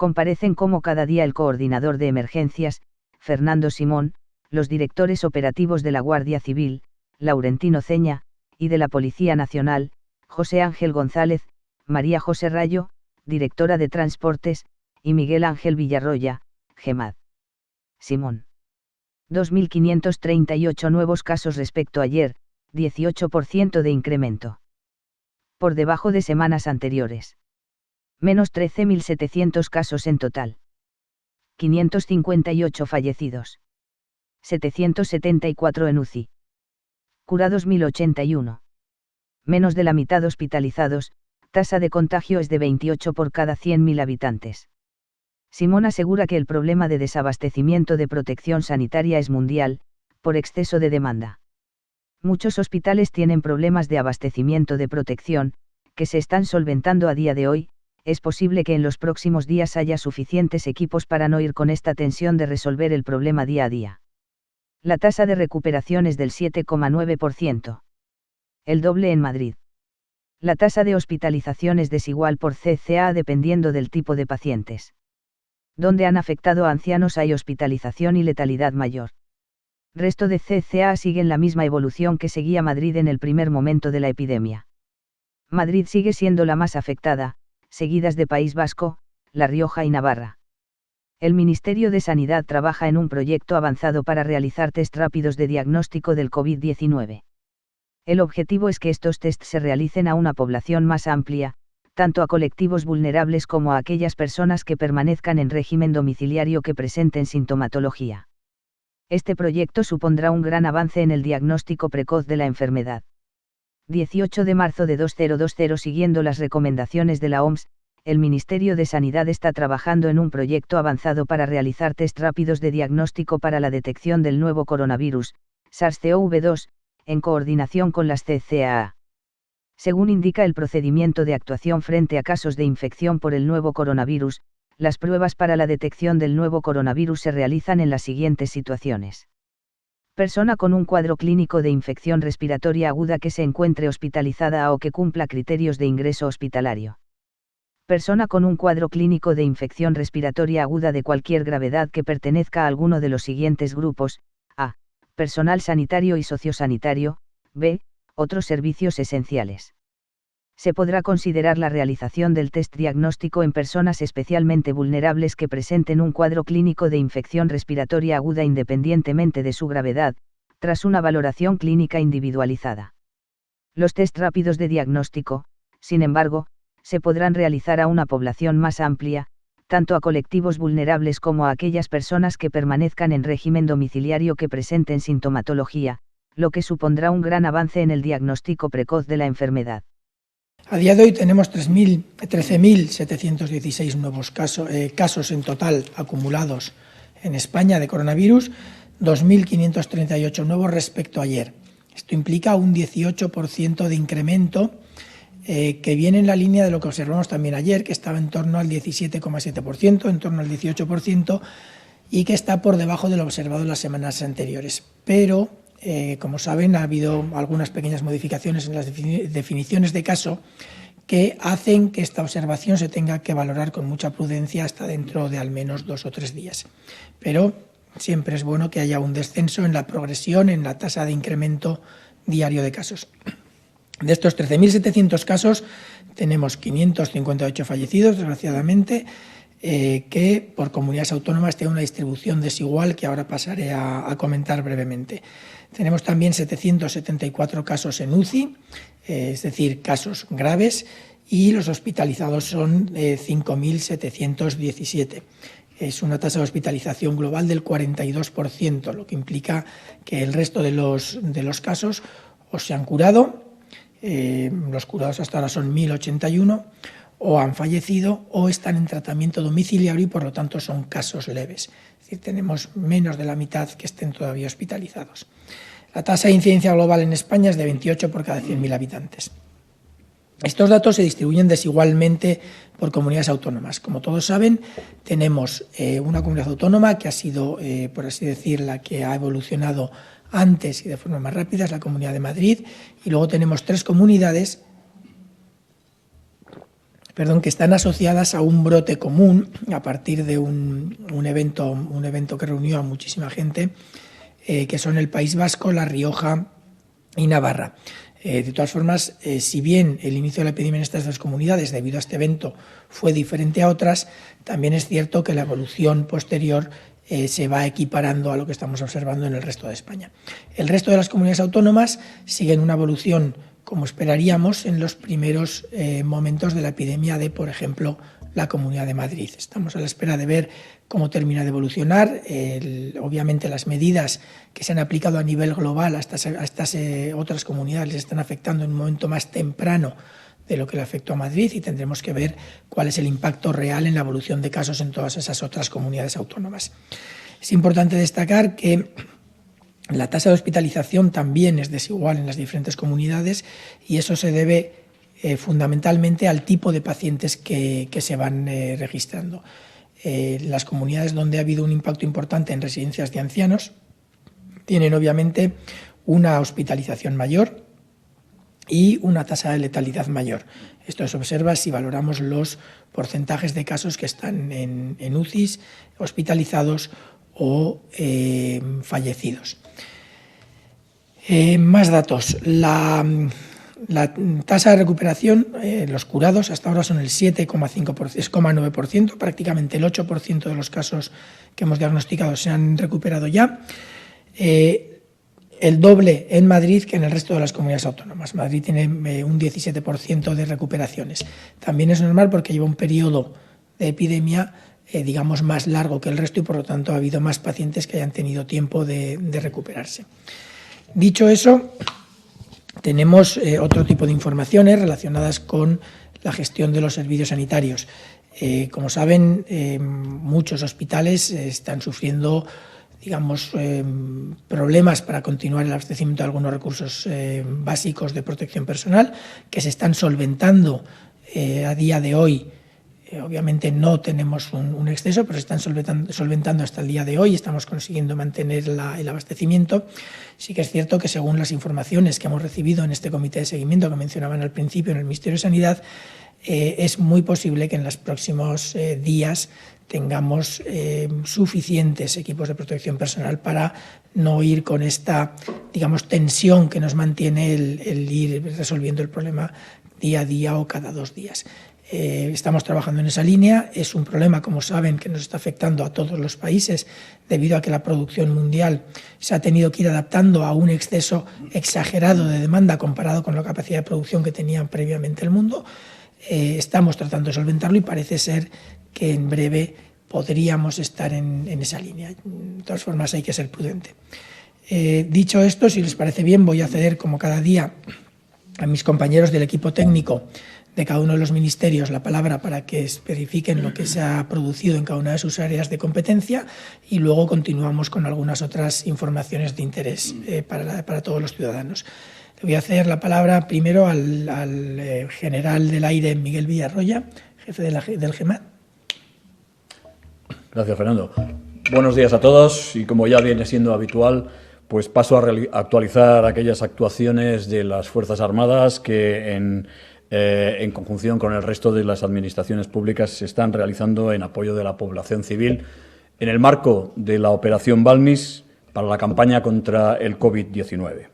Comparecen como cada día el coordinador de emergencias, Fernando Simón, los directores operativos de la Guardia Civil, Laurentino Ceña, y de la Policía Nacional, José Ángel González, María José Rayo, directora de Transportes, y Miguel Ángel Villarroya, GEMAD. Simón. 2.538 nuevos casos respecto a ayer, 18% de incremento. Por debajo de semanas anteriores. Menos 13.700 casos en total. 558 fallecidos. 774 en UCI. Curados 1.081. Menos de la mitad hospitalizados, tasa de contagio es de 28 por cada 100.000 habitantes. Simón asegura que el problema de desabastecimiento de protección sanitaria es mundial, por exceso de demanda. Muchos hospitales tienen problemas de abastecimiento de protección, que se están solventando a día de hoy. Es posible que en los próximos días haya suficientes equipos para no ir con esta tensión de resolver el problema día a día. La tasa de recuperación es del 7,9%. El doble en Madrid. La tasa de hospitalización es desigual por CCA dependiendo del tipo de pacientes. Donde han afectado a ancianos hay hospitalización y letalidad mayor. Resto de CCA siguen la misma evolución que seguía Madrid en el primer momento de la epidemia. Madrid sigue siendo la más afectada, seguidas de País Vasco, La Rioja y Navarra. El Ministerio de Sanidad trabaja en un proyecto avanzado para realizar test rápidos de diagnóstico del COVID-19. El objetivo es que estos tests se realicen a una población más amplia, tanto a colectivos vulnerables como a aquellas personas que permanezcan en régimen domiciliario que presenten sintomatología. Este proyecto supondrá un gran avance en el diagnóstico precoz de la enfermedad. 18 de marzo de 2020. Siguiendo las recomendaciones de la OMS, el Ministerio de Sanidad está trabajando en un proyecto avanzado para realizar test rápidos de diagnóstico para la detección del nuevo coronavirus, SARS-CoV-2, en coordinación con las CCAA. Según indica el procedimiento de actuación frente a casos de infección por el nuevo coronavirus, las pruebas para la detección del nuevo coronavirus se realizan en las siguientes situaciones. Persona con un cuadro clínico de infección respiratoria aguda que se encuentre hospitalizada o que cumpla criterios de ingreso hospitalario. Persona con un cuadro clínico de infección respiratoria aguda de cualquier gravedad que pertenezca a alguno de los siguientes grupos: A. Personal sanitario y sociosanitario; B. Otros servicios esenciales. Se podrá considerar la realización del test diagnóstico en personas especialmente vulnerables que presenten un cuadro clínico de infección respiratoria aguda independientemente de su gravedad, tras una valoración clínica individualizada. Los test rápidos de diagnóstico, sin embargo, se podrán realizar a una población más amplia, tanto a colectivos vulnerables como a aquellas personas que permanezcan en régimen domiciliario que presenten sintomatología, lo que supondrá un gran avance en el diagnóstico precoz de la enfermedad. A día de hoy tenemos 13.716 nuevos casos en total acumulados en España de coronavirus, 2.538 nuevos respecto a ayer. Esto implica un 18% de incremento que viene en la línea de lo que observamos también ayer, que estaba en torno al 17,7%, en torno al 18%, y que está por debajo de lo observado en las semanas anteriores. Pero, como saben, ha habido algunas pequeñas modificaciones en las definiciones de caso que hacen que esta observación se tenga que valorar con mucha prudencia hasta dentro de al menos 2 o 3 días. Pero siempre es bueno que haya un descenso en la progresión, en la tasa de incremento diario de casos. De estos 13.700 casos, tenemos 558 fallecidos, desgraciadamente, que por comunidades autónomas tienen una distribución desigual que ahora pasaré a comentar brevemente. Tenemos también 774 casos en UCI, es decir, casos graves, y los hospitalizados son 5.717. Es una tasa de hospitalización global del 42%, lo que implica que el resto de los casos o se han curado, los curados hasta ahora son 1.081, o han fallecido o están en tratamiento domiciliario y por lo tanto son casos leves. Es decir, tenemos menos de la mitad que estén todavía hospitalizados. La tasa de incidencia global en España es de 28 por cada 100.000 habitantes. Estos datos se distribuyen desigualmente por comunidades autónomas. Como todos saben, tenemos una comunidad autónoma que ha sido, por así decir, la que ha evolucionado antes y de forma más rápida, es la Comunidad de Madrid, y luego tenemos 3 comunidades que están asociadas a un brote común a partir de un evento que reunió a muchísima gente, que son el País Vasco, La Rioja y Navarra. De todas formas, si bien el inicio de la epidemia en estas dos comunidades, debido a este evento, fue diferente a otras, también es cierto que la evolución posterior se va equiparando a lo que estamos observando en el resto de España. El resto de las comunidades autónomas siguen una evolución como esperaríamos en los primeros momentos de la epidemia de, por ejemplo, la Comunidad de Madrid. Estamos a la espera de ver cómo termina de evolucionar. Obviamente las medidas que se han aplicado a nivel global a estas otras comunidades les están afectando en un momento más temprano de lo que le afectó a Madrid y tendremos que ver cuál es el impacto real en la evolución de casos en todas esas otras comunidades autónomas. Es importante destacar que la tasa de hospitalización también es desigual en las diferentes comunidades y eso se debe fundamentalmente al tipo de pacientes que se van registrando. Las comunidades donde ha habido un impacto importante en residencias de ancianos tienen obviamente una hospitalización mayor y una tasa de letalidad mayor. Esto se observa si valoramos los porcentajes de casos que están en UCIs, hospitalizados o fallecidos. Más datos. La tasa de recuperación, los curados hasta ahora son el 7,9%, prácticamente el 8% de los casos que hemos diagnosticado se han recuperado ya. El doble en Madrid que en el resto de las comunidades autónomas. Madrid tiene un 17% de recuperaciones. También es normal porque lleva un periodo de epidemia digamos, más largo que el resto y por lo tanto ha habido más pacientes que hayan tenido tiempo de recuperarse. Dicho eso, tenemos otro tipo de informaciones relacionadas con la gestión de los servicios sanitarios. Como saben, muchos hospitales están sufriendo, digamos, problemas para continuar el abastecimiento de algunos recursos básicos de protección personal que se están solventando a día de hoy. Obviamente no tenemos un exceso, pero se están solventando hasta el día de hoy. Estamos consiguiendo mantener el abastecimiento. Sí que es cierto que según las informaciones que hemos recibido en este comité de seguimiento que mencionaban al principio en el Ministerio de Sanidad, es muy posible que en los próximos días tengamos suficientes equipos de protección personal para no ir con esta, digamos, tensión que nos mantiene el ir resolviendo el problema día a día o cada 2 días. Estamos trabajando en esa línea. Es un problema, como saben, que nos está afectando a todos los países debido a que la producción mundial se ha tenido que ir adaptando a un exceso exagerado de demanda comparado con la capacidad de producción que tenía previamente el mundo. Estamos tratando de solventarlo y parece ser que en breve podríamos estar en esa línea. De todas formas, hay que ser prudente. Dicho esto, si les parece bien, voy a ceder, como cada día, a mis compañeros del equipo técnico de cada uno de los ministerios la palabra para que especifiquen lo que se ha producido en cada una de sus áreas de competencia y luego continuamos con algunas otras informaciones de interés para todos los ciudadanos. Le voy a ceder la palabra primero al general del aire Miguel Villarroya, jefe del GEMAT. Gracias, Fernando. Buenos días a todos y, como ya viene siendo habitual, pues paso a actualizar aquellas actuaciones de las Fuerzas Armadas que en conjunción con el resto de las administraciones públicas se están realizando en apoyo de la población civil en el marco de la Operación Balmis para la campaña contra el COVID-19.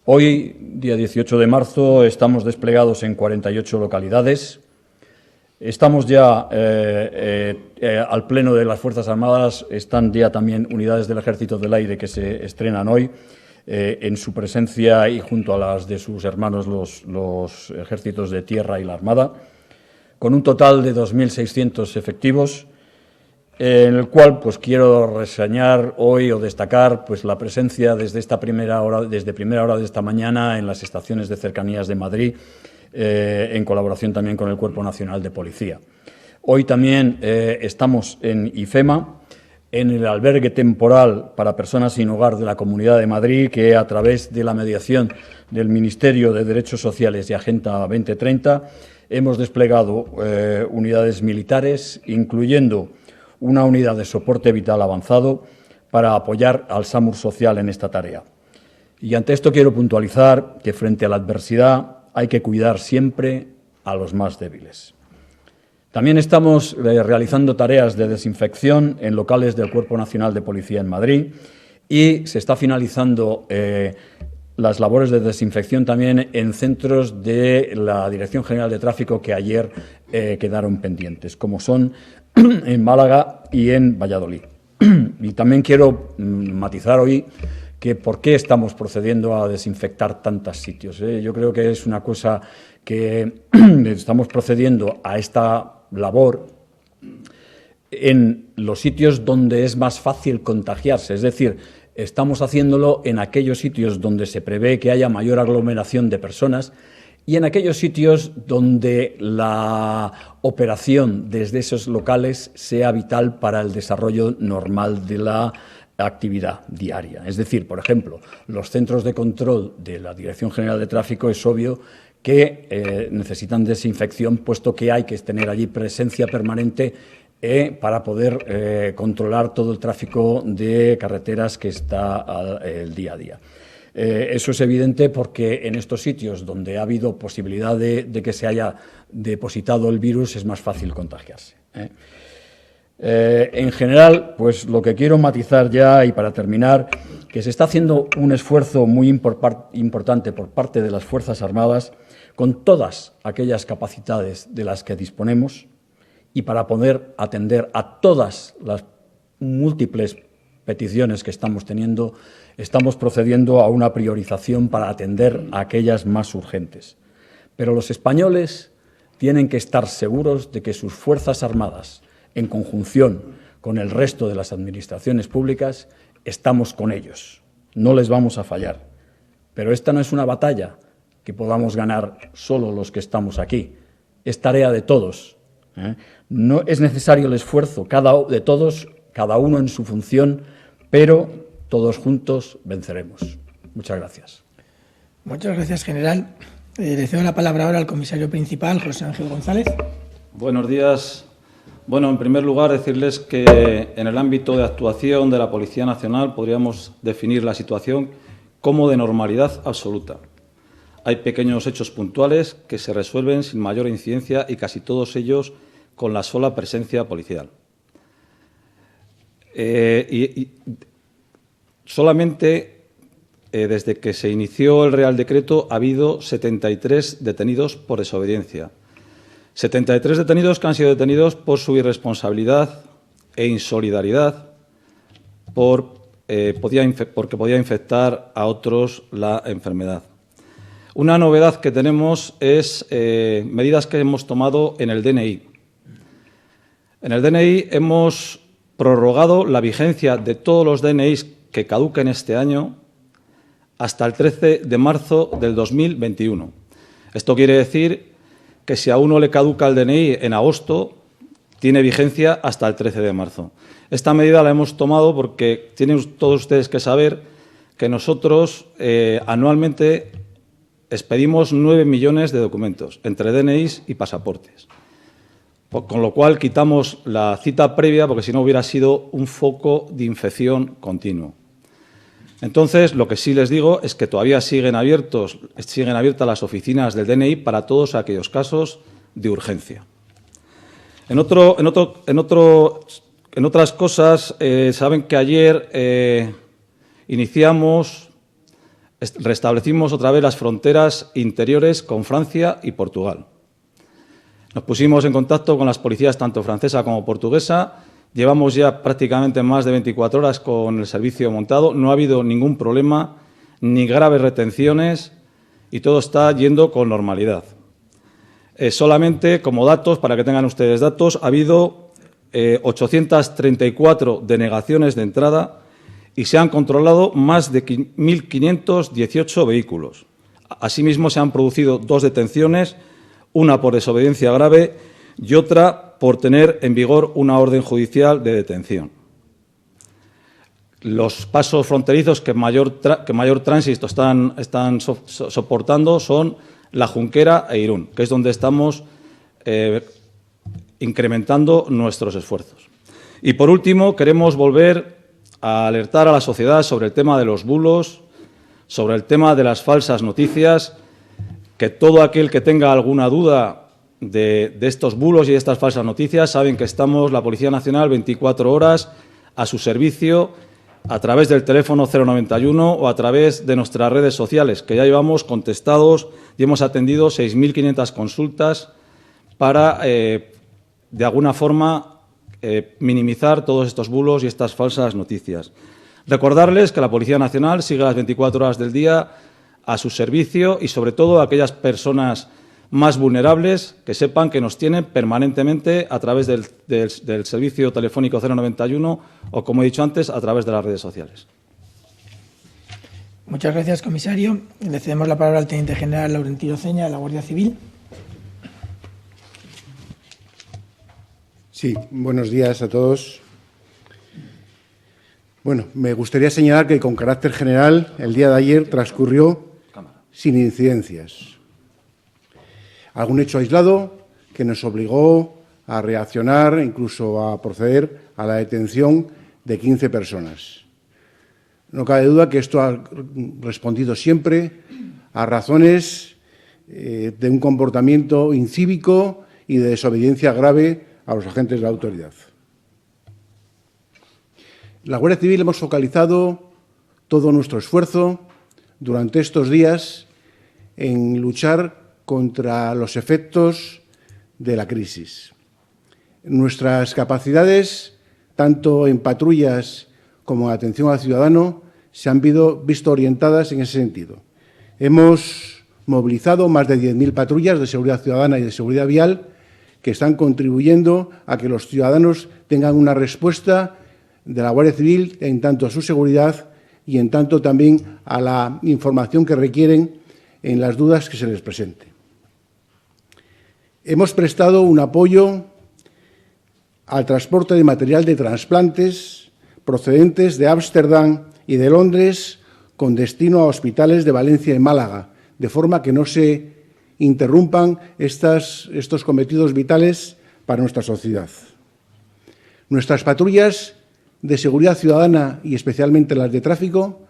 Hoy, día 18 de marzo, estamos desplegados en 48 localidades. Estamos ya al pleno de las Fuerzas Armadas, están ya también unidades del Ejército del Aire que se estrenan hoy. En su presencia y junto a las de sus hermanos los ejércitos de tierra y la Armada, con un total de 2.600 efectivos, en el cual pues quiero reseñar hoy o destacar pues la presencia desde primera hora de esta mañana en las estaciones de cercanías de Madrid, en colaboración también con el Cuerpo Nacional de Policía. Hoy también estamos en IFEMA, en el albergue temporal para personas sin hogar de la Comunidad de Madrid, que a través de la mediación del Ministerio de Derechos Sociales y Agenda 2030 hemos desplegado unidades militares, incluyendo una unidad de soporte vital avanzado para apoyar al SAMUR social en esta tarea. Y ante esto quiero puntualizar que frente a la adversidad hay que cuidar siempre a los más débiles. También estamos realizando tareas de desinfección en locales del Cuerpo Nacional de Policía en Madrid y se está finalizando las labores de desinfección también en centros de la Dirección General de Tráfico que ayer quedaron pendientes, como son en Málaga y en Valladolid. Y también quiero matizar hoy que por qué estamos procediendo a desinfectar tantos sitios. Yo creo que es una cosa que estamos procediendo a esta labor en los sitios donde es más fácil contagiarse, es decir, estamos haciéndolo en aquellos sitios donde se prevé que haya mayor aglomeración de personas y en aquellos sitios donde la operación desde esos locales sea vital para el desarrollo normal de la actividad diaria. Es decir, por ejemplo, los centros de control de la Dirección General de Tráfico es obvio que necesitan desinfección, puesto que hay que tener allí presencia permanente para poder controlar todo el tráfico de carreteras que está el día a día. Eso es evidente porque en estos sitios donde ha habido posibilidad de que se haya depositado el virus es más fácil contagiarse. En general, pues lo que quiero matizar ya y para terminar, que se está haciendo un esfuerzo muy importante por parte de las Fuerzas Armadas con todas aquellas capacidades de las que disponemos y para poder atender a todas las múltiples peticiones que estamos teniendo, estamos procediendo a una priorización para atender a aquellas más urgentes. Pero los españoles tienen que estar seguros de que sus Fuerzas Armadas, en conjunción con el resto de las administraciones públicas, estamos con ellos. No les vamos a fallar. Pero esta no es una batalla que podamos ganar solo los que estamos aquí. Es tarea de todos. No es necesario el esfuerzo de todos, cada uno en su función, pero todos juntos venceremos. Muchas gracias. Muchas gracias, general. Le cedo la palabra ahora al comisario principal, José Ángel González. Buenos días. Bueno, en primer lugar, decirles que en el ámbito de actuación de la Policía Nacional podríamos definir la situación como de normalidad absoluta. Hay pequeños hechos puntuales que se resuelven sin mayor incidencia y casi todos ellos con la sola presencia policial. Solamente desde que se inició el Real Decreto ha habido 73 detenidos por desobediencia. 73 detenidos que han sido detenidos por su irresponsabilidad e insolidaridad porque podía infectar a otros la enfermedad. Una novedad que tenemos es medidas que hemos tomado en el DNI. En el DNI hemos prorrogado la vigencia de todos los DNIs que caduquen este año hasta el 13 de marzo del 2021. Esto quiere decir que si a uno le caduca el DNI en agosto, tiene vigencia hasta el 13 de marzo. Esta medida la hemos tomado porque tienen todos ustedes que saber que nosotros anualmente expedimos 9 millones de documentos, entre DNIs y pasaportes. Con lo cual quitamos la cita previa porque si no hubiera sido un foco de infección continuo. Entonces, lo que sí les digo es que todavía siguen abiertas las oficinas del DNI para todos aquellos casos de urgencia. En otras cosas, saben que ayer restablecimos otra vez las fronteras interiores con Francia y Portugal. Nos pusimos en contacto con las policías tanto francesa como portuguesa. Llevamos ya prácticamente más de 24 horas con el servicio montado. No ha habido ningún problema, ni graves retenciones y todo está yendo con normalidad. Solamente como datos, para que tengan ustedes datos, ha habido 834 denegaciones de entrada y se han controlado más de 1.518 vehículos. Asimismo, se han producido 2 detenciones, una por desobediencia grave y otra por tener en vigor una orden judicial de detención. Los pasos fronterizos que mayor tránsito están soportando son La Junquera e Irún, que es donde estamos incrementando nuestros esfuerzos. Y, por último, queremos volver a alertar a la sociedad sobre el tema de los bulos, sobre el tema de las falsas noticias, que todo aquel que tenga alguna duda de estos bulos y de estas falsas noticias, saben que estamos, la Policía Nacional, 24 horas a su servicio, a través del teléfono 091 o a través de nuestras redes sociales, que ya llevamos contestados y hemos atendido 6.500 consultas para, de alguna forma, minimizar todos estos bulos y estas falsas noticias. Recordarles que la Policía Nacional sigue las 24 horas del día a su servicio y, sobre todo, a aquellas personas más vulnerables que sepan que nos tienen permanentemente a través del servicio telefónico 091 o, como he dicho antes, a través de las redes sociales. Muchas gracias, comisario. Le cedemos la palabra al teniente general Laurentino Ceña, de la Guardia Civil. Sí, buenos días a todos. Bueno, me gustaría señalar que, con carácter general, el día de ayer transcurrió sin incidencias. Algún hecho aislado que nos obligó a reaccionar, incluso a proceder a la detención de 15 personas. No cabe duda que esto ha respondido siempre a razones de un comportamiento incívico y de desobediencia grave a los agentes de la autoridad. La Guardia Civil hemos focalizado todo nuestro esfuerzo durante estos días en luchar contra los efectos de la crisis. Nuestras capacidades, tanto en patrullas como en atención al ciudadano, se han visto orientadas en ese sentido. Hemos movilizado más de 10.000 patrullas de seguridad ciudadana y de seguridad vial que están contribuyendo a que los ciudadanos tengan una respuesta de la Guardia Civil en tanto a su seguridad y en tanto también a la información que requieren en las dudas que se les presente. Hemos prestado un apoyo al transporte de material de trasplantes procedentes de Ámsterdam y de Londres con destino a hospitales de Valencia y Málaga, de forma que no se interrumpan estos cometidos vitales para nuestra sociedad. Nuestras patrullas de seguridad ciudadana y especialmente las de tráfico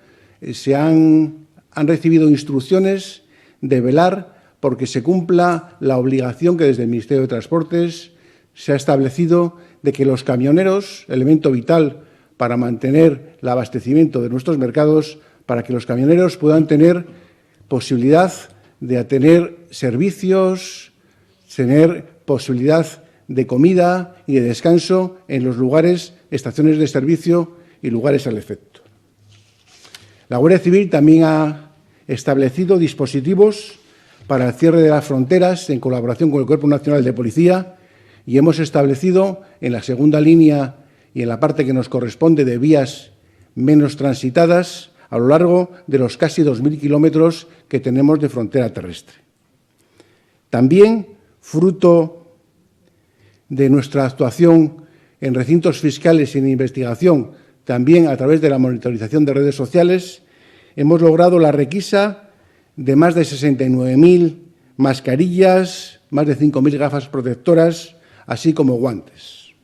han recibido instrucciones de velar porque se cumpla la obligación que desde el Ministerio de Transportes se ha establecido de que los camioneros, elemento vital para mantener el abastecimiento de nuestros mercados, para que los camioneros puedan tener posibilidad de tener servicios, tener posibilidad de comida y de descanso en los lugares, estaciones de servicio y lugares al efecto. La Guardia Civil también ha establecido dispositivos para el cierre de las fronteras en colaboración con el Cuerpo Nacional de Policía y hemos establecido en la segunda línea y en la parte que nos corresponde de vías menos transitadas a lo largo de los casi 2.000 kilómetros que tenemos de frontera terrestre. También, fruto de nuestra actuación en recintos fiscales y en investigación, también a través de la monitorización de redes sociales, hemos logrado la requisa de más de 69.000 mascarillas, más de 5.000 gafas protectoras, así como guantes.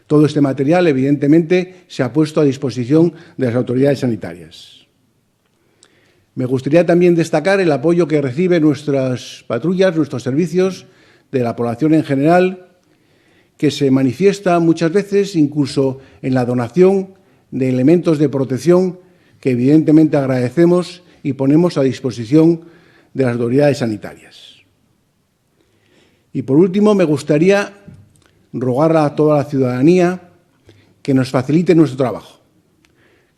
Todo este material, evidentemente, se ha puesto a disposición de las autoridades sanitarias. Me gustaría también destacar el apoyo que reciben nuestras patrullas, nuestros servicios, de la población en general, que se manifiesta muchas veces incluso en la donación de elementos de protección que evidentemente agradecemos y ponemos a disposición de las autoridades sanitarias. Y por último, me gustaría rogar a toda la ciudadanía que nos facilite nuestro trabajo,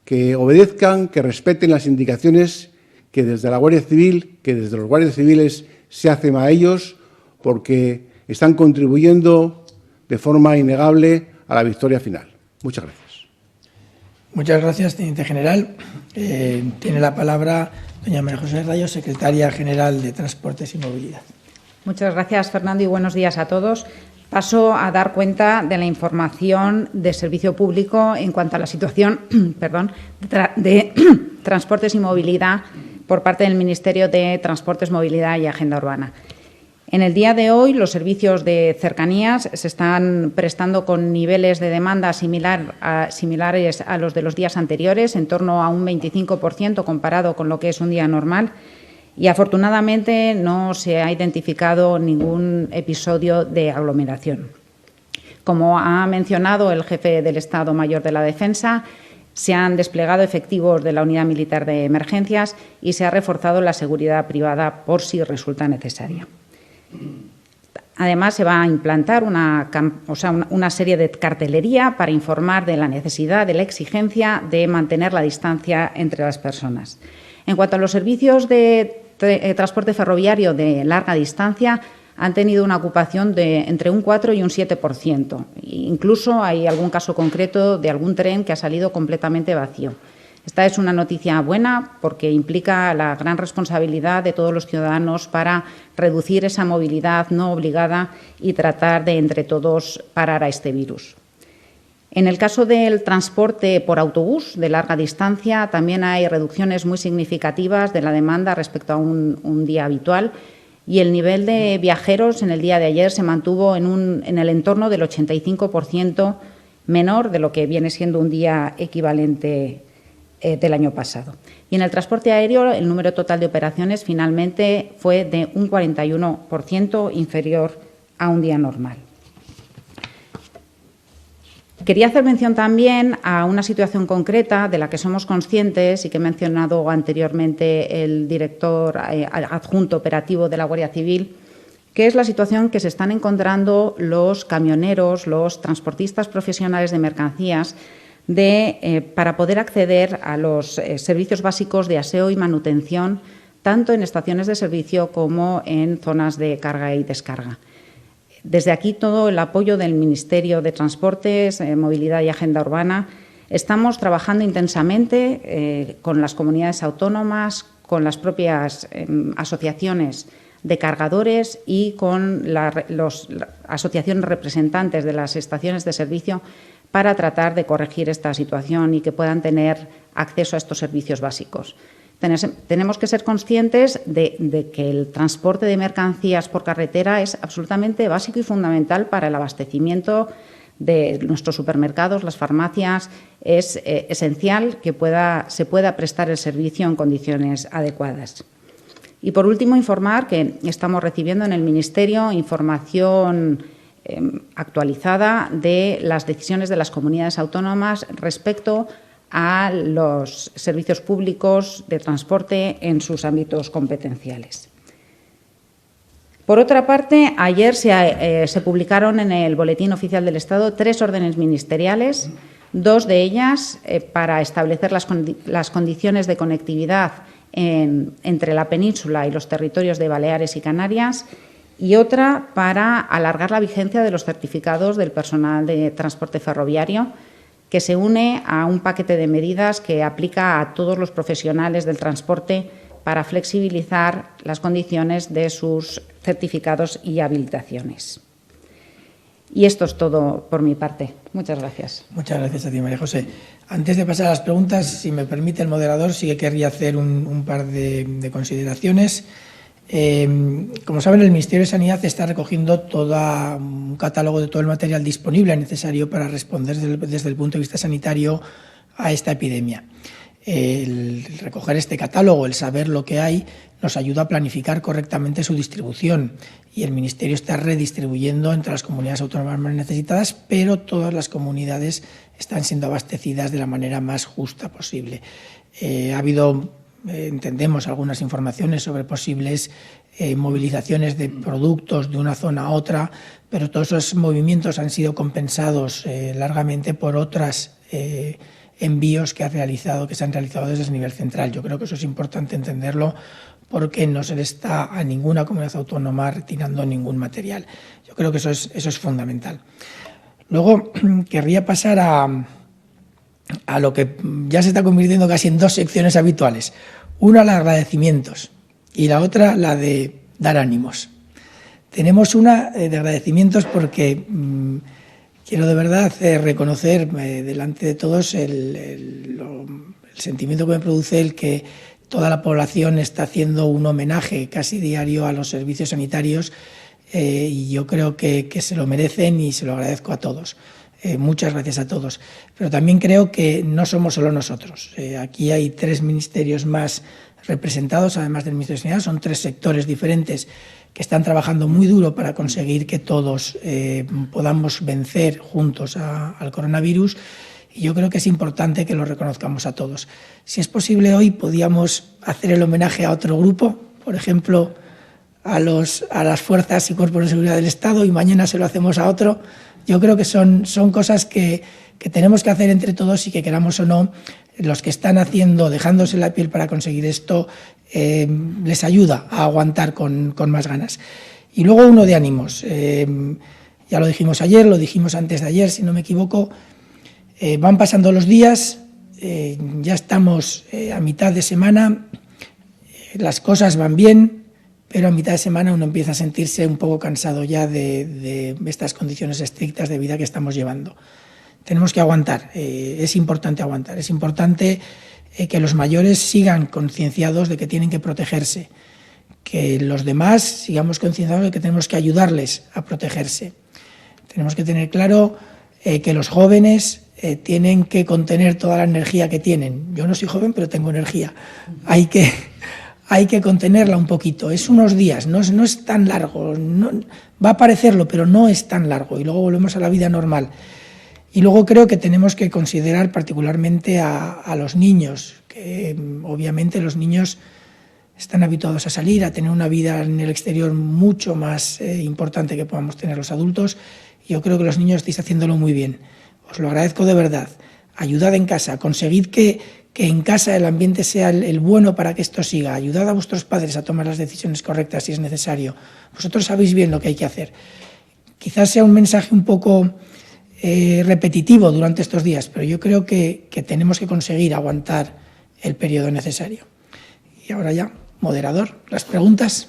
que obedezcan, que respeten las indicaciones que desde la Guardia Civil, que desde los guardias civiles se hacen a ellos, porque están contribuyendo de forma innegable a la victoria final. Muchas gracias. Muchas gracias, teniente general. Tiene la palabra doña María José Rayo, secretaria general de Transportes y Movilidad. Muchas gracias, Fernando, y buenos días a todos. Paso a dar cuenta de la información de servicio público en cuanto a la situación de Transportes y Movilidad por parte del Ministerio de Transportes, Movilidad y Agenda Urbana. En el día de hoy, los servicios de cercanías se están prestando con niveles de demanda similares a los de los días anteriores, en torno a un 25% comparado con lo que es un día normal. y afortunadamente no se ha identificado ningún episodio de aglomeración. Como ha mencionado el jefe del Estado Mayor de la Defensa, se han desplegado efectivos de la Unidad Militar de Emergencias y se ha reforzado la seguridad privada por si resulta necesaria. Además, se va a implantar una serie de cartelería para informar de la necesidad, de la exigencia de mantener la distancia entre las personas. En cuanto a los servicios de transporte ferroviario de larga distancia, han tenido una ocupación de entre un 4 y un 7%. Incluso hay algún caso concreto de algún tren que ha salido completamente vacío. Esta es una noticia buena porque implica la gran responsabilidad de todos los ciudadanos para reducir esa movilidad no obligada y tratar de, entre todos, parar a este virus. En el caso del transporte por autobús de larga distancia, también hay reducciones muy significativas de la demanda respecto a un día habitual, y el nivel de viajeros en el día de ayer se mantuvo en el entorno del 85% menor de lo que viene siendo un día equivalente del año pasado. Y en el transporte aéreo, el número total de operaciones finalmente fue de un 41% inferior a un día normal. Quería hacer mención también a una situación concreta de la que somos conscientes y que ha mencionado anteriormente el director adjunto operativo de la Guardia Civil, que es la situación que se están encontrando los camioneros, los transportistas profesionales de mercancías, para poder acceder a los servicios básicos de aseo y manutención, tanto en estaciones de servicio como en zonas de carga y descarga. Desde aquí todo el apoyo del Ministerio de Transportes, Movilidad y Agenda Urbana. Estamos trabajando intensamente con las comunidades autónomas, con las propias asociaciones de cargadores y con las asociaciones representantes de las estaciones de servicio para tratar de corregir esta situación y que puedan tener acceso a estos servicios básicos. Tenemos que ser conscientes de que el transporte de mercancías por carretera es absolutamente básico y fundamental para el abastecimiento de nuestros supermercados, las farmacias. Es esencial que se pueda prestar el servicio en condiciones adecuadas. Y, por último, informar que estamos recibiendo en el Ministerio información actualizada de las decisiones de las comunidades autónomas respecto a los servicios públicos de transporte en sus ámbitos competenciales. Por otra parte, ayer se publicaron en el Boletín Oficial del Estado 3 órdenes ministeriales, 2 de ellas para establecer las condiciones de conectividad entre la península y los territorios de Baleares y Canarias, y otra para alargar la vigencia de los certificados del personal de transporte ferroviario, que se une a un paquete de medidas que aplica a todos los profesionales del transporte para flexibilizar las condiciones de sus certificados y habilitaciones. Y esto es todo por mi parte. Muchas gracias. Muchas gracias a ti, María José. Antes de pasar a las preguntas, si me permite el moderador, sí que querría hacer un par de consideraciones. Como saben, el Ministerio de Sanidad está recogiendo todo un catálogo de todo el material disponible necesario para responder desde el punto de vista sanitario a esta epidemia. El recoger este catálogo, el saber lo que hay, nos ayuda a planificar correctamente su distribución, y el Ministerio está redistribuyendo entre las comunidades autónomas más necesitadas, pero todas las comunidades están siendo abastecidas de la manera más justa posible. Ha habido, entendemos, algunas informaciones sobre posibles movilizaciones de productos de una zona a otra, pero todos esos movimientos han sido compensados largamente por otras envíos que se han realizado desde el nivel central. Yo creo que eso es importante entenderlo, porque no se le está a ninguna comunidad autónoma retirando ningún material. Yo creo que eso es fundamental. Luego querría pasar a lo que ya se está convirtiendo casi en 2 secciones habituales. Una, la de agradecimientos, y la otra, la de dar ánimos. Tenemos una de agradecimientos porque quiero de verdad reconocer delante de todos el sentimiento que me produce el que toda la población está haciendo un homenaje casi diario a los servicios sanitarios, y yo creo que se lo merecen y se lo agradezco a todos. Muchas gracias a todos. Pero también creo que no somos solo nosotros. Aquí hay 3 ministerios más representados, además del Ministerio de Sanidad. Son 3 sectores diferentes que están trabajando muy duro para conseguir que todos podamos vencer juntos al coronavirus. Y yo creo que es importante que lo reconozcamos a todos. Si es posible, hoy podíamos hacer el homenaje a otro grupo, por ejemplo, a las fuerzas y cuerpos de seguridad del Estado, y mañana se lo hacemos a otro. Yo creo que son cosas que tenemos que hacer entre todos, y que, queramos o no, los que están dejándose la piel para conseguir esto, les ayuda a aguantar con más ganas. Y luego uno de ánimos. Ya lo dijimos ayer, lo dijimos antes de ayer, si no me equivoco. Van pasando los días, ya estamos a mitad de semana, las cosas van bien, pero a mitad de semana uno empieza a sentirse un poco cansado ya de estas condiciones estrictas de vida que estamos llevando. Tenemos que aguantar, es importante aguantar, es importante que los mayores sigan concienciados de que tienen que protegerse, que los demás sigamos concienciados de que tenemos que ayudarles a protegerse. Tenemos que tener claro que los jóvenes tienen que contener toda la energía que tienen. Yo no soy joven, pero tengo energía. Hay que contenerla un poquito. Es unos días, no es tan largo. Va a parecerlo, pero no es tan largo. Y luego volvemos a la vida normal. Y luego creo que tenemos que considerar particularmente a los niños, que obviamente los niños están habituados a salir, a tener una vida en el exterior mucho más importante que podamos tener los adultos. Yo creo que los niños estáis haciéndolo muy bien. Os lo agradezco de verdad. Ayudad en casa, conseguid que en casa el ambiente sea el bueno para que esto siga. Ayudad a vuestros padres a tomar las decisiones correctas si es necesario. Vosotros sabéis bien lo que hay que hacer. Quizás sea un mensaje un poco repetitivo durante estos días, pero yo creo que tenemos que conseguir aguantar el periodo necesario. Y ahora ya, moderador, las preguntas.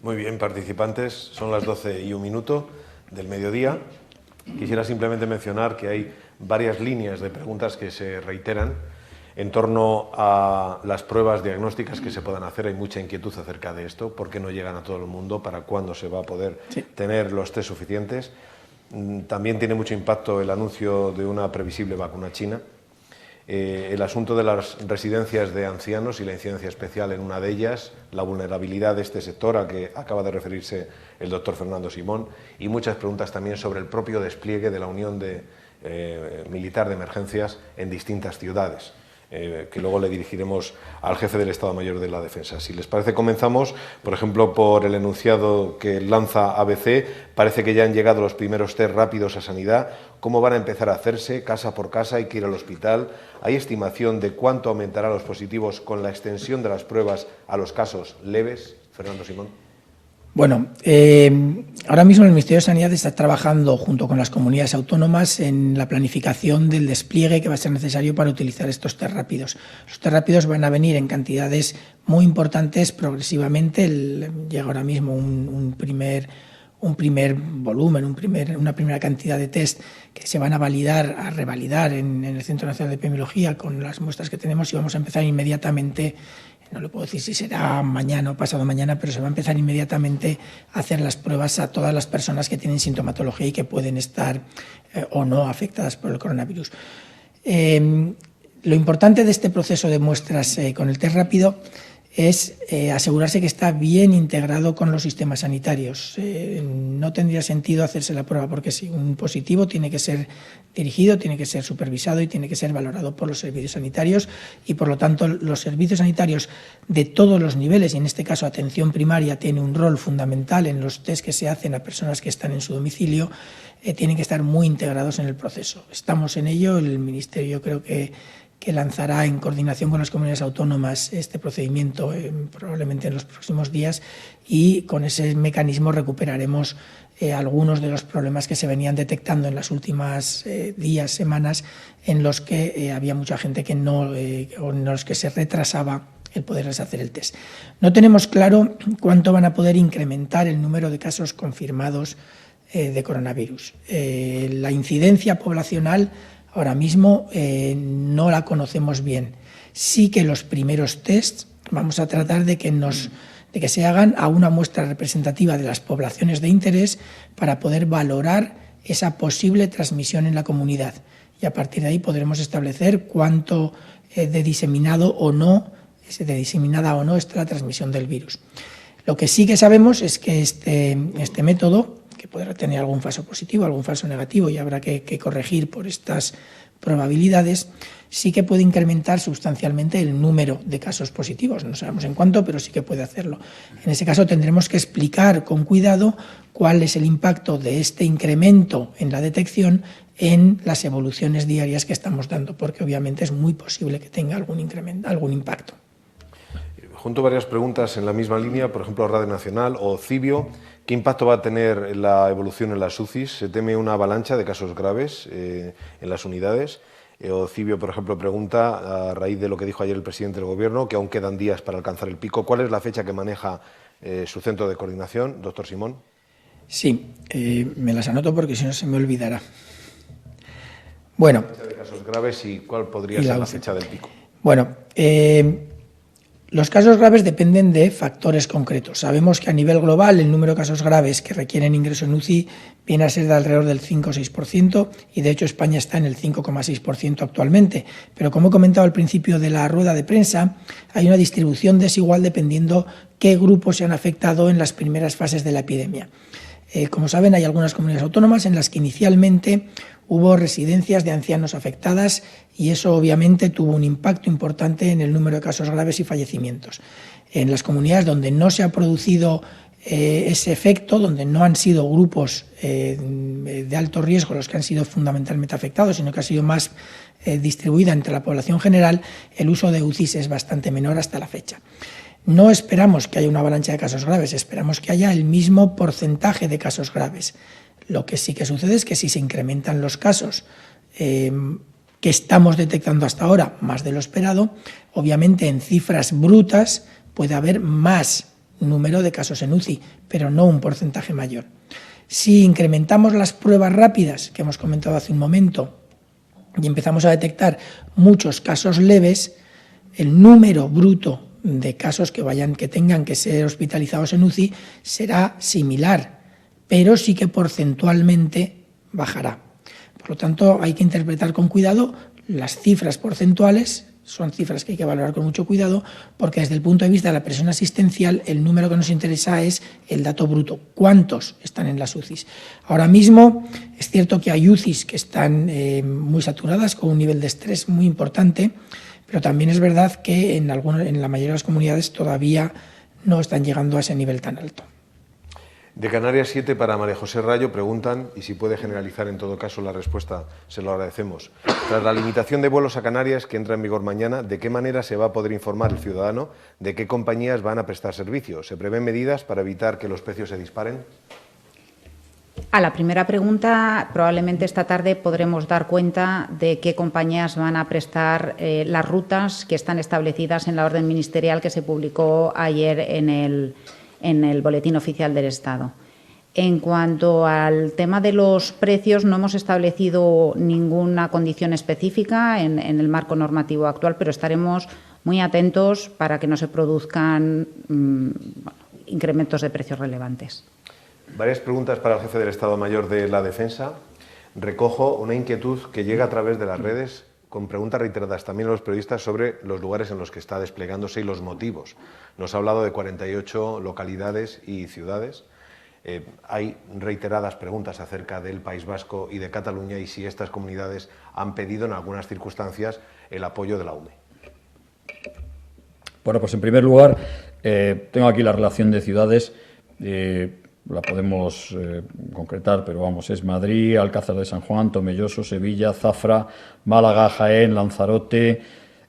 Muy bien, participantes, son las 12:01 del mediodía. Quisiera simplemente mencionar que hay varias líneas de preguntas que se reiteran en torno a las pruebas diagnósticas que se puedan hacer. Hay mucha inquietud acerca de esto, por qué no llegan a todo el mundo, para cuándo se va a poder tener los test suficientes. También tiene mucho impacto el anuncio de una previsible vacuna china. El asunto de las residencias de ancianos y la incidencia especial en una de ellas, la vulnerabilidad de este sector a que acaba de referirse el doctor Fernando Simón, y muchas preguntas también sobre el propio despliegue de la Unión Militar de Emergencias en distintas ciudades, que luego le dirigiremos al jefe del Estado Mayor de la Defensa. Si les parece, comenzamos, por ejemplo, por el enunciado que lanza ABC. Parece que ya han llegado los primeros test rápidos a Sanidad. ¿Cómo van a empezar a hacerse? Casa por casa, hay que ir al hospital. ¿Hay estimación de cuánto aumentará los positivos con la extensión de las pruebas a los casos leves? Fernando Simón. Bueno, ahora mismo el Ministerio de Sanidad está trabajando junto con las comunidades autónomas en la planificación del despliegue que va a ser necesario para utilizar estos test rápidos. Los test rápidos van a venir en cantidades muy importantes progresivamente. Llega ahora mismo un primer volumen, una primera cantidad de test que se van a revalidar en el Centro Nacional de Epidemiología con las muestras que tenemos, y vamos a empezar inmediatamente. No le puedo decir si será mañana o pasado mañana, pero se va a empezar inmediatamente a hacer las pruebas a todas las personas que tienen sintomatología y que pueden estar o no afectadas por el coronavirus. Lo importante de este proceso de muestras con el test rápido es asegurarse que está bien integrado con los sistemas sanitarios. No tendría sentido hacerse la prueba, porque si un positivo tiene que ser dirigido, tiene que ser supervisado y tiene que ser valorado por los servicios sanitarios, y por lo tanto los servicios sanitarios de todos los niveles, y en este caso atención primaria tiene un rol fundamental en los test que se hacen a personas que están en su domicilio, tienen que estar muy integrados en el proceso. Estamos en ello. El Ministerio creo que lanzará en coordinación con las comunidades autónomas este procedimiento probablemente en los próximos días, y con ese mecanismo recuperaremos algunos de los problemas que se venían detectando en las últimas días, semanas, en los que había mucha gente que o en los que se retrasaba el poderles hacer el test. No tenemos claro cuánto van a poder incrementar el número de casos confirmados de coronavirus. La incidencia poblacional ahora mismo no la conocemos bien. Sí que los primeros tests vamos a tratar de que se hagan a una muestra representativa de las poblaciones de interés para poder valorar esa posible transmisión en la comunidad. Y a partir de ahí podremos establecer cuánto de diseminado o no de diseminada o no está la transmisión del virus. Lo que sí que sabemos es que este método, que podrá tener algún falso positivo, algún falso negativo, y habrá que corregir por estas probabilidades, sí que puede incrementar sustancialmente el número de casos positivos. No sabemos en cuánto, pero sí que puede hacerlo. En ese caso tendremos que explicar con cuidado cuál es el impacto de este incremento en la detección en las evoluciones diarias que estamos dando, porque obviamente es muy posible que tenga algún impacto. Junto a varias preguntas en la misma línea, por ejemplo, Radio Nacional o Cibio, ¿qué impacto va a tener la evolución en las UCIs? ¿Se teme una avalancha de casos graves en las unidades? O Cibio, por ejemplo, pregunta, a raíz de lo que dijo ayer el presidente del Gobierno, que aún quedan días para alcanzar el pico, ¿cuál es la fecha que maneja su centro de coordinación, doctor Simón? Sí, me las anoto porque si no se me olvidará. Bueno. La fecha de casos graves y cuál podría ser la fecha del pico. Bueno, los casos graves dependen de factores concretos. Sabemos que a nivel global el número de casos graves que requieren ingreso en UCI viene a ser de alrededor del 5 o 6% y de hecho España está en el 5,6% actualmente. Pero como he comentado al principio de la rueda de prensa, hay una distribución desigual dependiendo qué grupos se han afectado en las primeras fases de la epidemia. Como saben, hay algunas comunidades autónomas en las que inicialmente hubo residencias de ancianos afectadas y eso obviamente tuvo un impacto importante en el número de casos graves y fallecimientos. En las comunidades donde no se ha producido ese efecto, donde no han sido grupos de alto riesgo los que han sido fundamentalmente afectados, sino que ha sido más distribuida entre la población general, el uso de UCIs es bastante menor hasta la fecha. No esperamos que haya una avalancha de casos graves, esperamos que haya el mismo porcentaje de casos graves. Lo que sí que sucede es que si se incrementan los casos que estamos detectando hasta ahora, más de lo esperado, obviamente en cifras brutas puede haber más número de casos en UCI, pero no un porcentaje mayor. Si incrementamos las pruebas rápidas, que hemos comentado hace un momento, y empezamos a detectar muchos casos leves, el número bruto de casos que tengan que ser hospitalizados en UCI será similar, pero sí que porcentualmente bajará. Por lo tanto, hay que interpretar con cuidado las cifras porcentuales, son cifras que hay que valorar con mucho cuidado, porque desde el punto de vista de la presión asistencial, el número que nos interesa es el dato bruto, cuántos están en las UCIs. Ahora mismo es cierto que hay UCIs que están muy saturadas, con un nivel de estrés muy importante, pero también es verdad que en la mayoría de las comunidades todavía no están llegando a ese nivel tan alto. De Canarias 7 para María José Rayo preguntan, y si puede generalizar en todo caso la respuesta, se lo agradecemos. Tras la limitación de vuelos a Canarias que entra en vigor mañana, ¿de qué manera se va a poder informar el ciudadano de qué compañías van a prestar servicio? ¿Se prevén medidas para evitar que los precios se disparen? A la primera pregunta, probablemente esta tarde podremos dar cuenta de qué compañías van a prestar las rutas que están establecidas en la orden ministerial que se publicó ayer en el Boletín Oficial del Estado. En cuanto al tema de los precios, no hemos establecido ninguna condición específica en el marco normativo actual, pero estaremos muy atentos para que no se produzcan incrementos de precios relevantes. Varias preguntas para el jefe del Estado Mayor de la Defensa. Recojo una inquietud que llega a través de las redes con preguntas reiteradas también a los periodistas sobre los lugares en los que está desplegándose y los motivos. Nos ha hablado de 48 localidades y ciudades. Hay reiteradas preguntas acerca del País Vasco y de Cataluña y si estas comunidades han pedido en algunas circunstancias el apoyo de la UME. Bueno, pues en primer lugar, tengo aquí la relación de ciudades. La podemos concretar, pero vamos, es Madrid, Alcázar de San Juan, Tomelloso, Sevilla, Zafra, Málaga, Jaén, Lanzarote,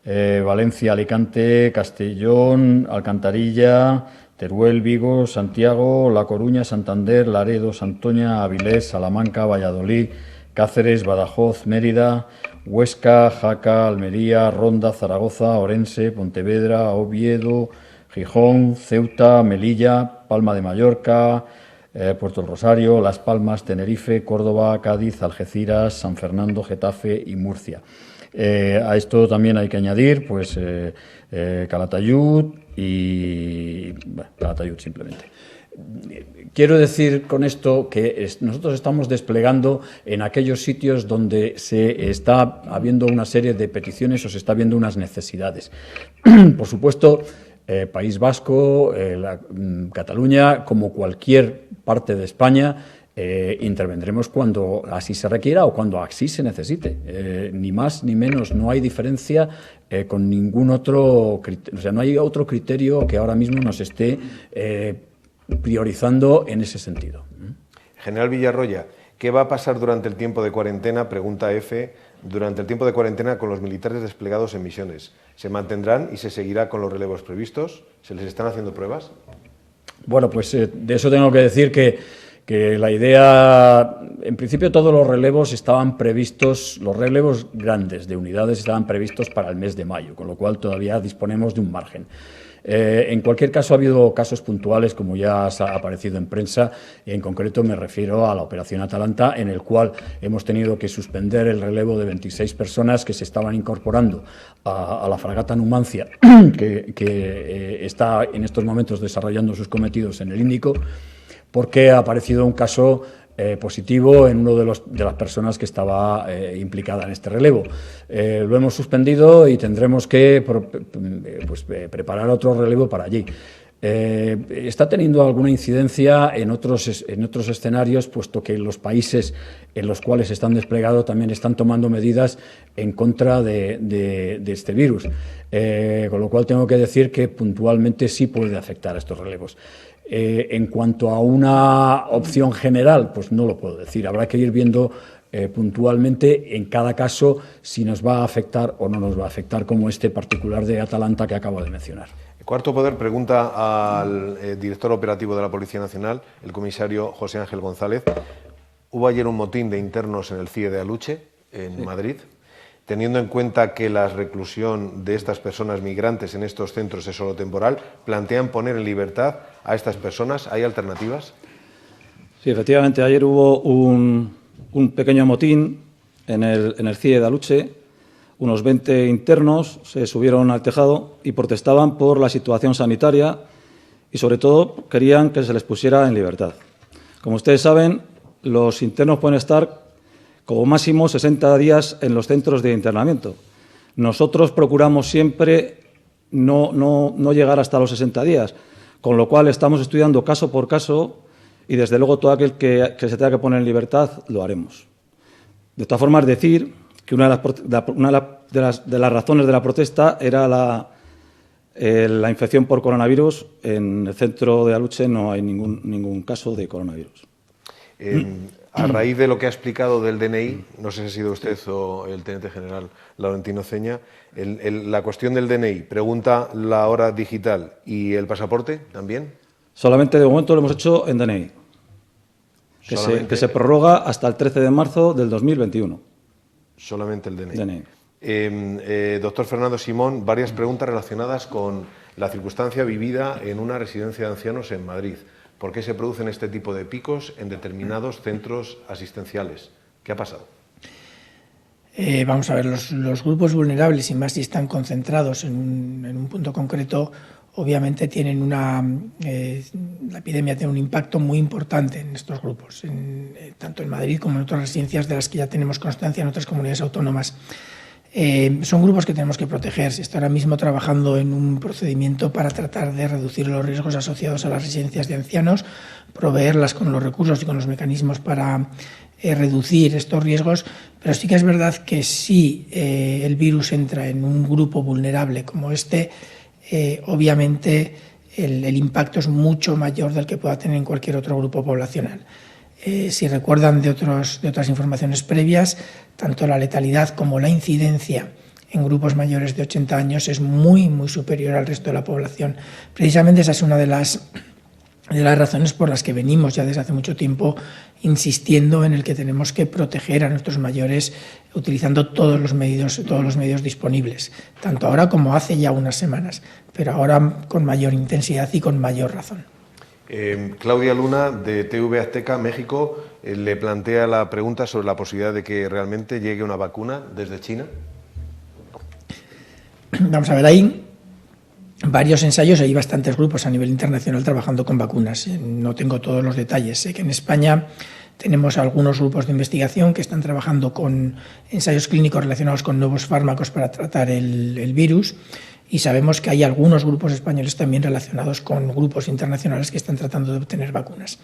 Valencia, Alicante, Castellón, Alcantarilla, Teruel, Vigo, Santiago, La Coruña, Santander, Laredo, Santoña, Avilés, Salamanca, Valladolid, Cáceres, Badajoz, Mérida, Huesca, Jaca, Almería, Ronda, Zaragoza, Orense, Pontevedra, Oviedo, Gijón, Ceuta, Melilla, Palma de Mallorca, Puerto del Rosario, Las Palmas, Tenerife, Córdoba, Cádiz, Algeciras, San Fernando, Getafe y Murcia. A esto también hay que añadir pues Calatayud y Calatayud simplemente. Quiero decir con esto que nosotros estamos desplegando en aquellos sitios donde se está habiendo una serie de peticiones o se está viendo unas necesidades. Por supuesto, País Vasco, Cataluña, como cualquier parte de España, intervendremos cuando así se requiera o cuando así se necesite. Ni más ni menos, no hay diferencia con ningún otro criterio, o sea, no hay otro criterio que ahora mismo nos esté priorizando en ese sentido. General Villarroya, ¿qué va a pasar durante el tiempo de cuarentena? Pregunta F. Durante el tiempo de cuarentena con los militares desplegados en misiones. ¿Se mantendrán y se seguirá con los relevos previstos? ¿Se les están haciendo pruebas? Bueno, pues de eso tengo que decir que la idea, en principio todos los relevos estaban previstos, los relevos grandes de unidades estaban previstos para el mes de mayo, con lo cual todavía disponemos de un margen. En cualquier caso, ha habido casos puntuales, como ya ha aparecido en prensa, y en concreto me refiero a la Operación Atalanta, en el cual hemos tenido que suspender el relevo de 26 personas que se estaban incorporando a la fragata Numancia, que está en estos momentos desarrollando sus cometidos en el Índico, porque ha aparecido un caso positivo en uno de las personas que estaba implicada en este relevo. Lo hemos suspendido y tendremos que preparar otro relevo para allí. Está teniendo alguna incidencia en otros escenarios, puesto que los países en los cuales están desplegados también están tomando medidas en contra de este virus. Con lo cual tengo que decir que puntualmente sí puede afectar a estos relevos. En cuanto a una opción general, pues no lo puedo decir. Habrá que ir viendo puntualmente en cada caso si nos va a afectar o no nos va a afectar, como este particular de Atalanta que acabo de mencionar. Cuarto Poder pregunta al director operativo de la Policía Nacional, el comisario José Ángel González. Hubo ayer un motín de internos en el CIE de Aluche, en Madrid. Teniendo en cuenta que la reclusión de estas personas migrantes en estos centros es solo temporal, ¿plantean poner en libertad a estas personas? ¿Hay alternativas? Sí, efectivamente, ayer hubo un pequeño motín en el CIE de Aluche. Unos 20 internos se subieron al tejado y protestaban por la situación sanitaria y, sobre todo, querían que se les pusiera en libertad. Como ustedes saben, los internos pueden estar como máximo 60 días en los centros de internamiento. Nosotros procuramos siempre no llegar hasta los 60 días, con lo cual estamos estudiando caso por caso y, desde luego, todo aquel que se tenga que poner en libertad lo haremos. De todas formas, decir que una de las razones de la protesta era la infección por coronavirus. En el centro de Aluche no hay ningún caso de coronavirus. A raíz de lo que ha explicado del DNI, no sé si ha sido usted o el teniente general Laurentino Ceña, la cuestión del DNI, pregunta la hora digital y el pasaporte también. Solamente de momento lo hemos hecho en DNI, que se prorroga hasta el 13 de marzo del 2021. Solamente el DNI. Doctor Fernando Simón, varias preguntas relacionadas con la circunstancia vivida en una residencia de ancianos en Madrid. ¿Por qué se producen este tipo de picos en determinados centros asistenciales? ¿Qué ha pasado? Vamos a ver, los grupos vulnerables, y más si están concentrados en un punto concreto, obviamente tienen la epidemia tiene un impacto muy importante en estos grupos, tanto en Madrid como en otras residencias de las que ya tenemos constancia en otras comunidades autónomas. Son grupos que tenemos que proteger. Se está ahora mismo trabajando en un procedimiento para tratar de reducir los riesgos asociados a las residencias de ancianos, proveerlas con los recursos y con los mecanismos para reducir estos riesgos, pero sí que es verdad que si el virus entra en un grupo vulnerable como este, obviamente el impacto es mucho mayor del que pueda tener en cualquier otro grupo poblacional. Si recuerdan de otras informaciones previas, tanto la letalidad como la incidencia en grupos mayores de 80 años es muy, muy superior al resto de la población. Precisamente esa es una de las razones por las que venimos ya desde hace mucho tiempo insistiendo en el que tenemos que proteger a nuestros mayores utilizando todos los medios disponibles, tanto ahora como hace ya unas semanas, pero ahora con mayor intensidad y con mayor razón. Claudia Luna, de TV Azteca, México, le plantea la pregunta sobre la posibilidad de que realmente llegue una vacuna desde China. Vamos a ver, ahí varios ensayos, hay bastantes grupos a nivel internacional trabajando con vacunas. No tengo todos los detalles. Sé que en España tenemos algunos grupos de investigación que están trabajando con ensayos clínicos relacionados con nuevos fármacos para tratar el virus, y sabemos que hay algunos grupos españoles también relacionados con grupos internacionales que están tratando de obtener vacunas.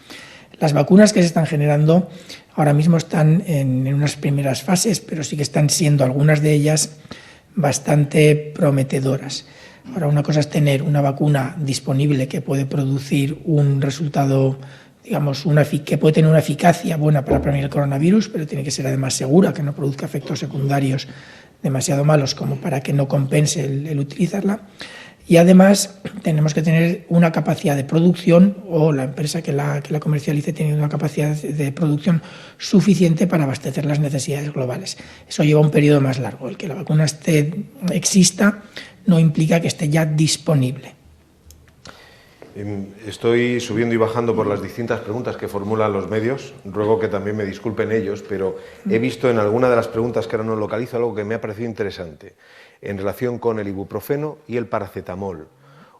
Las vacunas que se están generando ahora mismo están en unas primeras fases, pero sí que están siendo algunas de ellas bastante prometedoras. Ahora, una cosa es tener una vacuna disponible que puede producir un resultado, digamos, que puede tener una eficacia buena para prevenir el coronavirus, pero tiene que ser además segura, que no produzca efectos secundarios demasiado malos como para que no compense el utilizarla. Y además tenemos que tener una capacidad de producción, o la empresa que la comercialice tiene una capacidad de producción suficiente para abastecer las necesidades globales. Eso lleva un periodo más largo. El que la vacuna exista no implica que esté ya disponible. Estoy subiendo y bajando por las distintas preguntas que formulan los medios. Ruego que también me disculpen ellos, pero he visto en alguna de las preguntas que ahora no localizo algo que me ha parecido interesante en relación con el ibuprofeno y el paracetamol.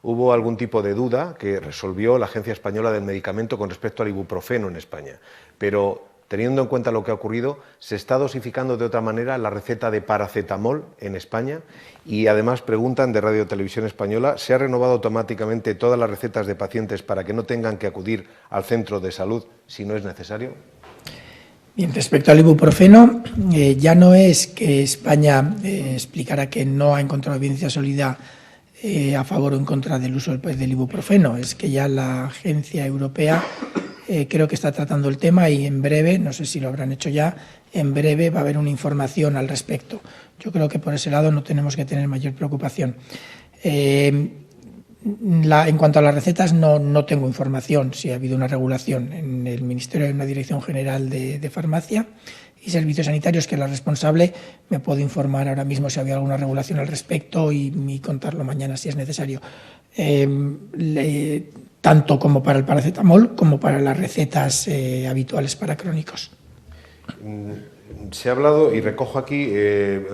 Hubo algún tipo de duda que resolvió la Agencia Española del Medicamento con respecto al ibuprofeno en España, pero teniendo en cuenta lo que ha ocurrido, se está dosificando de otra manera la receta de paracetamol en España, y además preguntan de Radio Televisión Española, ¿se ha renovado automáticamente todas las recetas de pacientes para que no tengan que acudir al centro de salud si no es necesario? Bien, respecto al ibuprofeno, ya no es que España explicara que no ha encontrado evidencia sólida a favor o en contra del uso del ibuprofeno, es que ya la Agencia Europea creo que está tratando el tema, y en breve, no sé si lo habrán hecho ya, en breve va a haber una información al respecto. Yo creo que por ese lado no tenemos que tener mayor preocupación. En cuanto a las recetas, no tengo información si ha habido una regulación. En el Ministerio hay una Dirección General de Farmacia y Servicios Sanitarios, que es la responsable. Me puedo informar ahora mismo si ha habido alguna regulación al respecto y contarlo mañana si es necesario. Tanto como para el paracetamol como para las recetas habituales para crónicos. Se ha hablado, y recojo aquí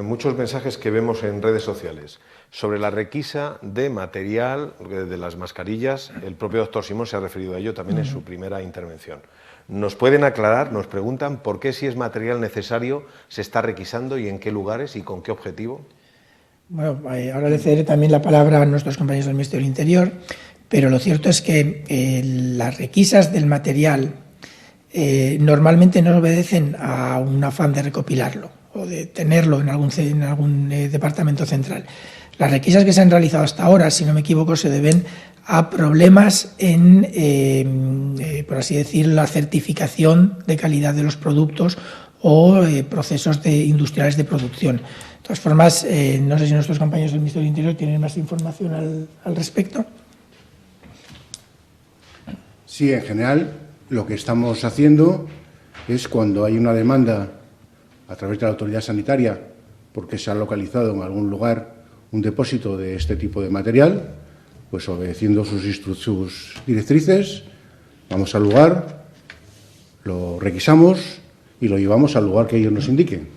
muchos mensajes que vemos en redes sociales, sobre la requisa de material de las mascarillas. El propio doctor Simón se ha referido a ello también en su primera intervención. ¿Nos pueden aclarar, nos preguntan, por qué, si es material necesario, se está requisando y en qué lugares y con qué objetivo? Bueno, ahora le cederé también la palabra a nuestros compañeros del Ministerio del Interior, pero lo cierto es que las requisas del material normalmente no obedecen a un afán de recopilarlo o de tenerlo en algún departamento central. Las requisas que se han realizado hasta ahora, si no me equivoco, se deben a problemas en, por así decir, la certificación de calidad de los productos o procesos industriales de producción. De todas formas, no sé si nuestros compañeros del Ministerio del Interior tienen más información al respecto. Sí, en general, lo que estamos haciendo es, cuando hay una demanda a través de la autoridad sanitaria, porque se ha localizado en algún lugar un depósito de este tipo de material, pues obedeciendo sus directrices, vamos al lugar, lo requisamos y lo llevamos al lugar que ellos nos indiquen.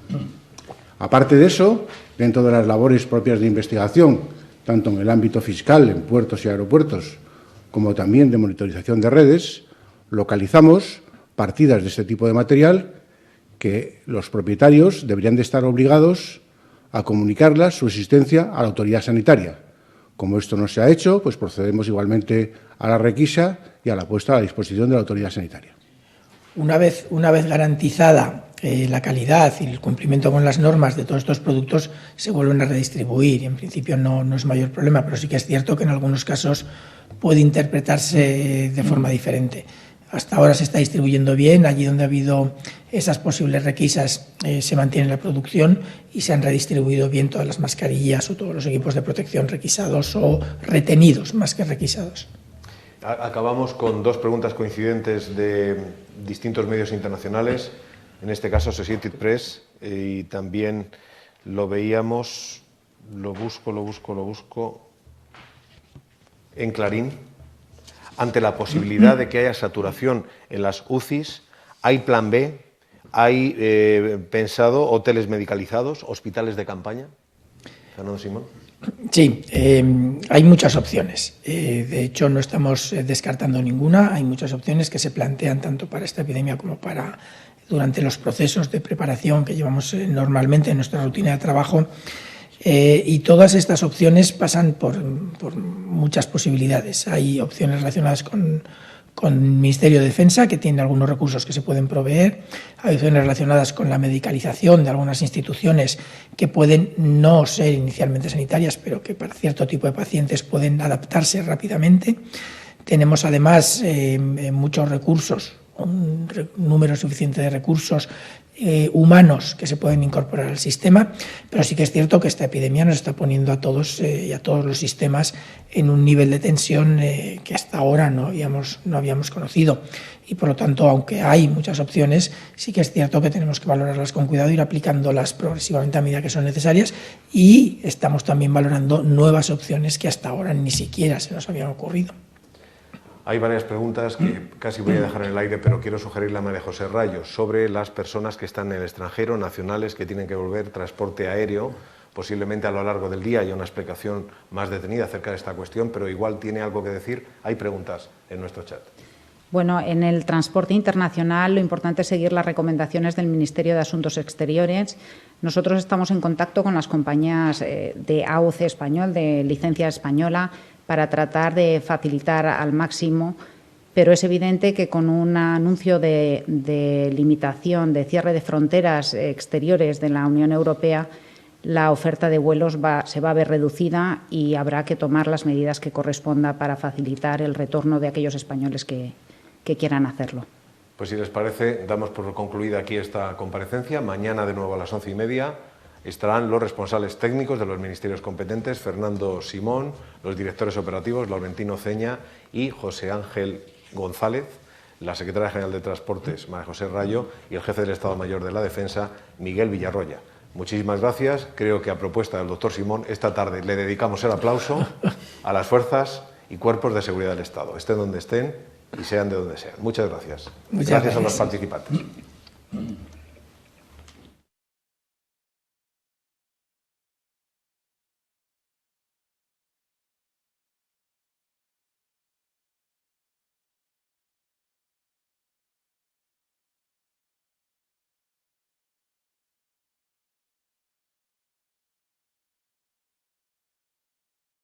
Aparte de eso, dentro de las labores propias de investigación, tanto en el ámbito fiscal, en puertos y aeropuertos, como también de monitorización de redes, localizamos partidas de este tipo de material que los propietarios deberían de estar obligados a comunicarlas, su existencia, a la autoridad sanitaria. Como esto no se ha hecho, pues procedemos igualmente a la requisa y a la puesta a la disposición de la autoridad sanitaria. Una vez garantizada la calidad y el cumplimiento con las normas de todos estos productos, se vuelven a redistribuir y en principio no es mayor problema, pero sí que es cierto que en algunos casos puede interpretarse de forma diferente. Hasta ahora se está distribuyendo bien, allí donde ha habido esas posibles requisas se mantiene la producción y se han redistribuido bien todas las mascarillas o todos los equipos de protección requisados o retenidos más que requisados. Acabamos con dos preguntas coincidentes de distintos medios internacionales, en este caso Associated Press, y también lo veíamos, lo busco, en Clarín. Ante la posibilidad de que haya saturación en las UCIs, ¿hay plan B? ¿Hay pensado hoteles medicalizados, hospitales de campaña? Fernando Simón. Sí, hay muchas opciones. De hecho, no estamos descartando ninguna. Hay muchas opciones que se plantean tanto para esta epidemia como para durante los procesos de preparación que llevamos normalmente en nuestra rutina de trabajo. Y todas estas opciones pasan por muchas posibilidades. Hay opciones relacionadas con el Ministerio de Defensa, que tiene algunos recursos que se pueden proveer. Hay opciones relacionadas con la medicalización de algunas instituciones que pueden no ser inicialmente sanitarias, pero que para cierto tipo de pacientes pueden adaptarse rápidamente. Tenemos además muchos recursos, un número suficiente de recursos humanos que se pueden incorporar al sistema, pero sí que es cierto que esta epidemia nos está poniendo a todos y a todos los sistemas en un nivel de tensión que hasta ahora no habíamos conocido. Y por lo tanto, aunque hay muchas opciones, sí que es cierto que tenemos que valorarlas con cuidado, ir aplicándolas progresivamente a medida que son necesarias, y estamos también valorando nuevas opciones que hasta ahora ni siquiera se nos habían ocurrido. Hay varias preguntas que casi voy a dejar en el aire, pero quiero sugerirle a María José Rayo sobre las personas que están en el extranjero, nacionales que tienen que volver, transporte aéreo. Posiblemente a lo largo del día haya una explicación más detenida acerca de esta cuestión, pero igual tiene algo que decir. Hay preguntas en nuestro chat. Bueno, en el transporte internacional lo importante es seguir las recomendaciones del Ministerio de Asuntos Exteriores. Nosotros estamos en contacto con las compañías de AOC español, de licencia española, para tratar de facilitar al máximo, pero es evidente que con un anuncio de limitación, de cierre de fronteras exteriores de la Unión Europea, la oferta de vuelos se va a ver reducida y habrá que tomar las medidas que corresponda para facilitar el retorno de aquellos españoles que quieran hacerlo. Pues si les parece, damos por concluida aquí esta comparecencia. Mañana de nuevo a las 11:30 estarán los responsables técnicos de los ministerios competentes, Fernando Simón, los directores operativos, Laurentino Ceña y José Ángel González, la secretaria general de Transportes, María José Rayo, y el jefe del Estado Mayor de la Defensa, Miguel Villarroya. Muchísimas gracias. Creo que a propuesta del doctor Simón, esta tarde le dedicamos el aplauso a las fuerzas y cuerpos de seguridad del Estado, estén donde estén y sean de donde sean. Muchas gracias. Gracias a los participantes.